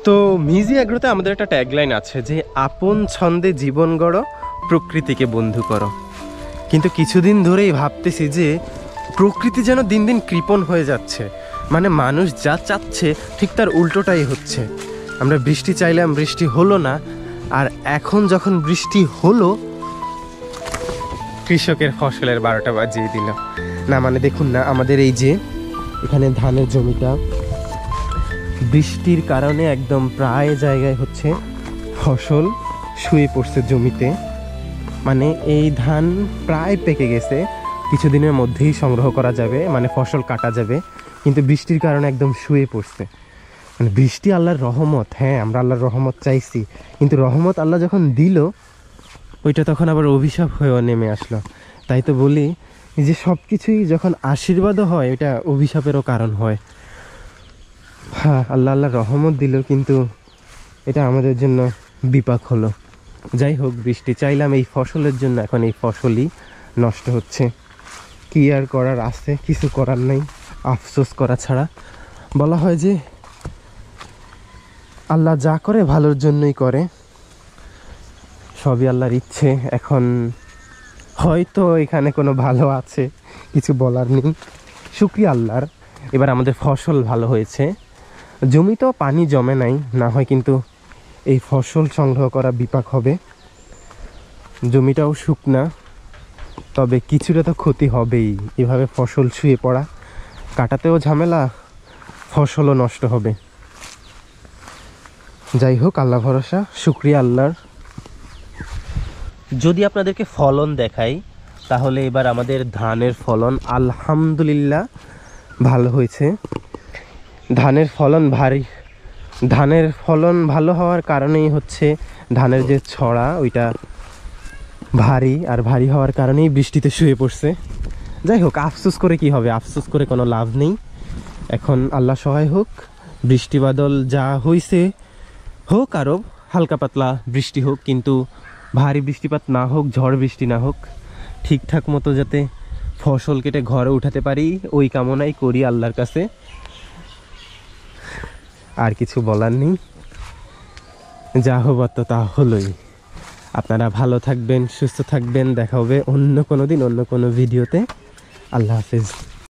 তো মিজি এগ্রোতে আমাদের একটা ট্যাগলাইন আছে যে আপন ছন্দে জীবন গড়ো, প্রকৃতিকে বন্ধু করো। কিন্তু কিছুদিন ধরেই ভাবতেছি যে প্রকৃতি যেন দিন দিন কৃপণ হয়ে যাচ্ছে। মানে মানুষ যা চাচ্ছে ঠিক তার উল্টোটাই হচ্ছে। আমরা বৃষ্টি চাইলাম, বৃষ্টি হলো না, আর এখন যখন বৃষ্টি হলো কৃষকের ফসলের 12টা বাজিয়ে দিল। না মানে দেখুন না, আমাদের এই যে এখানে ধানের জমিটা বৃষ্টির কারণে একদম প্রায় জায়গায় হচ্ছে ফসল শুয়ে পড়ছে জমিতে। মানে এই ধান প্রায় পেকে গেছে, কিছুদিনের মধ্যেই সংগ্রহ করা যাবে, মানে ফসল কাটা যাবে, কিন্তু বৃষ্টির কারণে একদম শুয়ে পড়ছে। মানে বৃষ্টি আল্লাহর রহমত, হ্যাঁ আমরা আল্লাহর রহমত চাইছি, কিন্তু রহমত আল্লাহ যখন দিল ওইটা তখন আবার অভিশাপ হয়েও নেমে আসলো। তাই তো বলি যে সব কিছুই যখন আশীর্বাদও হয় এটা অভিশাপেরও কারণ হয়। হ্যাঁ, আল্লাহ রহমত দিল, কিন্তু এটা আমাদের জন্য বিপাক হলো। যাই হোক, বৃষ্টি চাইলাম এই ফসলের জন্য, এখন এই ফসলই নষ্ট হচ্ছে। কি আর করার আছে, কিছু করার নেই, আফসোস করা ছাড়া। বলা হয় যে আল্লাহ যা করে ভালোর জন্যই করে, সবই আল্লাহর ইচ্ছে। এখন হয়তো এখানে কোনো ভালো আছে, কিছু বলার নেই, শুকরিয়া আল্লাহর। এবার আমাদের ফসল ভালো হয়েছে, জমিতেও পানি জমে নাই, না হয় কিন্তু এই ফসল সংগ্রহ করা বিপাক হবে। জমিটাও শুকনা, তবে কিছুটা তো ক্ষতি হবেই। এভাবে ফসল শুয়ে পড়া, কাটাতেও ঝামেলা, ফসলও নষ্ট হবে। যাই হোক, আল্লাহ ভরসা, শুকরিয়া আল্লাহর। যদি আপনাদেরকে ফলন দেখাই তাহলে এবার আমাদের ধানের ফলন আলহামদুলিল্লাহ ভালো হয়েছে। ধানের ফলন ভালো হওয়ার কারণেই হচ্ছে ধানের যে ছড়া ওইটা ভারী, আর ভারী হওয়ার কারণেই বৃষ্টিতে শুয়ে পড়ছে। যাই হোক, আফসোস করে কি হবে, আফসোস করে কোনো লাভ নেই। এখন আল্লাহ সহায় হোক, বৃষ্টি বাদল যা হয়েছে হোক, আরও হালকা পাতলা বৃষ্টি হোক, কিন্তু ভারী বৃষ্টিপাত না হোক, ঝড় বৃষ্টি না হোক, ঠিকঠাক মতো যাতে ফসল কেটে ঘরে উঠাতে পারি ওই কামনাই করি আল্লাহর কাছে। আর কিছু বলার নেই, যা হবার তো তা হলোই। আপনারা ভালো থাকবেন, সুস্থ থাকবেন, দেখা হবে অন্য কোনো দিন অন্য কোনো ভিডিওতে। আল্লাহ হাফেজ।